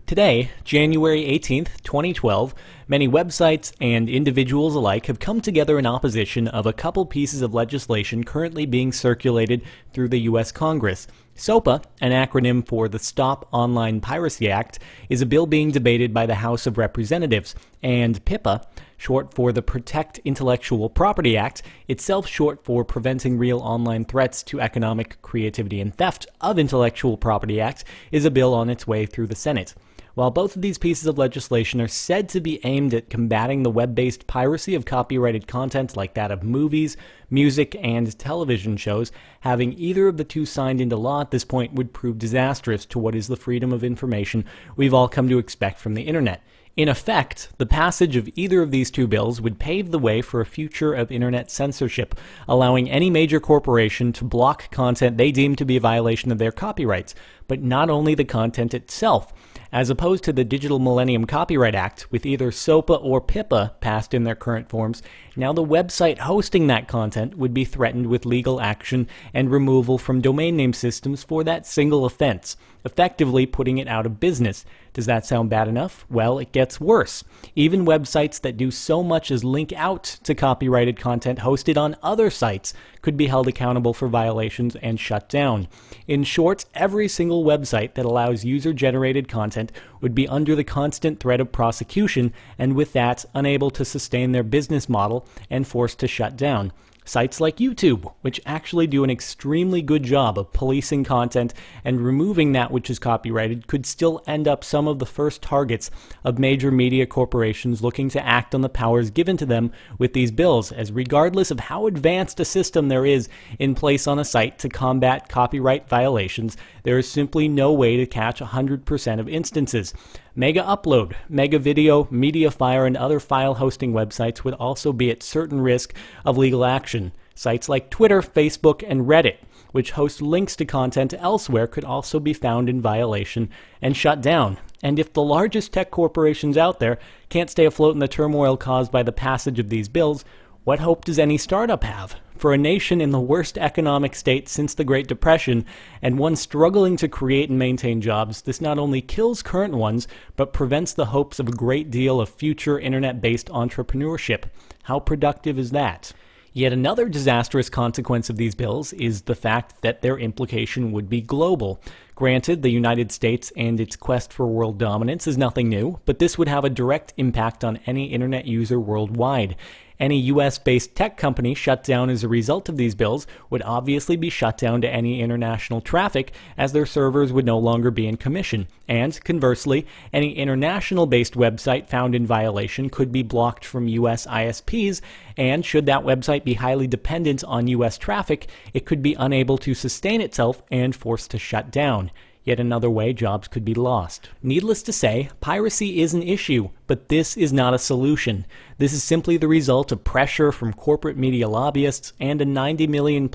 Today, January 18th, 2012, many websites and individuals alike have come together in opposition of a couple pieces of legislation currently being circulated through the U.S. Congress. SOPA, an acronym for the Stop Online Piracy Act, is a bill being debated by the House of Representatives, and PIPA, short for the Protect Intellectual Property Act, itself short for Preventing Real Online Threats to Economic Creativity and Theft of Intellectual Property Act, is a bill on its way through the Senate. While both of these pieces of legislation are said to be aimed at combating the web-based piracy of copyrighted content like that of movies, music, and television shows, having either of the two signed into law at this point would prove disastrous to what is the freedom of information we've all come to expect from the internet. In effect, the passage of either of these two bills would pave the way for a future of internet censorship, allowing any major corporation to block content they deem to be a violation of their copyrights, but not only the content itself. As opposed to the Digital Millennium Copyright Act, with either SOPA or PIPA passed in their current forms, now the website hosting that content would be threatened with legal action and removal from domain name systems for that single offense, effectively putting it out of business. Does that sound bad enough? Well, it gets worse. Even websites that do so much as link out to copyrighted content hosted on other sites could be held accountable for violations and shut down. In short, every single website that allows user-generated content would be under the constant threat of prosecution, and with that, unable to sustain their business model and forced to shut down. Sites like YouTube, which actually do an extremely good job of policing content and removing that which is copyrighted, could still end up some of the first targets of major media corporations looking to act on the powers given to them with these bills, as regardless of how advanced a system there is in place on a site to combat copyright violations, there is simply no way to catch 100% of instances. Mega Upload, Mega Video, MediaFire, and other file hosting websites would also be at certain risk of legal action. Sites like Twitter, Facebook, and Reddit, which host links to content elsewhere, could also be found in violation and shut down. And if the largest tech corporations out there can't stay afloat in the turmoil caused by the passage of these bills, what hope does any startup have? For a nation in the worst economic state since the Great Depression, and one struggling to create and maintain jobs, this not only kills current ones, but prevents the hopes of a great deal of future internet-based entrepreneurship. How productive is that? Yet another disastrous consequence of these bills is the fact that their implication would be global. Granted, the United States and its quest for world dominance is nothing new, but this would have a direct impact on any internet user worldwide. Any US-based tech company shut down as a result of these bills would obviously be shut down to any international traffic, as their servers would no longer be in commission. And conversely, any international-based website found in violation could be blocked from US ISPs, and should that website be highly dependent on US traffic, it could be unable to sustain itself and forced to shut down. Yet another way jobs could be lost. Needless to say, piracy is an issue, but this is not a solution. This is simply the result of pressure from corporate media lobbyists and a $90 million+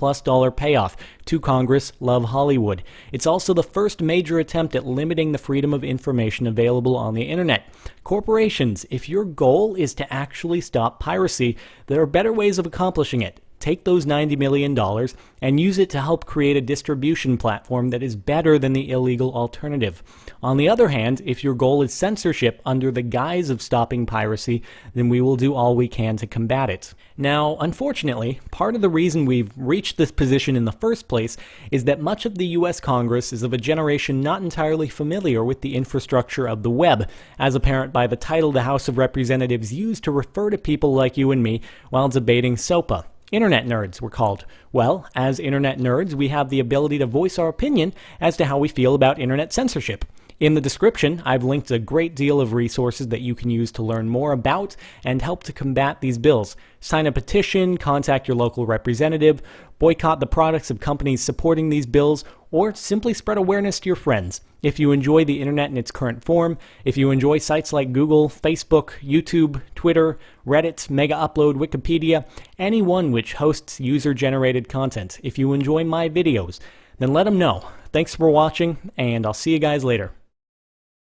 payoff to Congress, love Hollywood. It's also the first major attempt at limiting the freedom of information available on the internet. Corporations, if your goal is to actually stop piracy, there are better ways of accomplishing it. Take those $90 million and use it to help create a distribution platform that is better than the illegal alternative. On the other hand, if your goal is censorship under the guise of stopping piracy, then we will do all we can to combat it. Now, unfortunately, part of the reason we've reached this position in the first place is that much of the US Congress is of a generation not entirely familiar with the infrastructure of the web, as apparent by the title the House of Representatives used to refer to people like you and me while debating SOPA. Internet nerds, we're called. Well, as internet nerds, we have the ability to voice our opinion as to how we feel about internet censorship. In the description, I've linked a great deal of resources that you can use to learn more about and help to combat these bills. Sign a petition, contact your local representative, boycott the products of companies supporting these bills, or simply spread awareness to your friends. If you enjoy the internet in its current form, if you enjoy sites like Google, Facebook, YouTube, Twitter, Reddit, Mega Upload, Wikipedia, any one which hosts user-generated content, if you enjoy my videos, then let them know. Thanks for watching, and I'll see you guys later.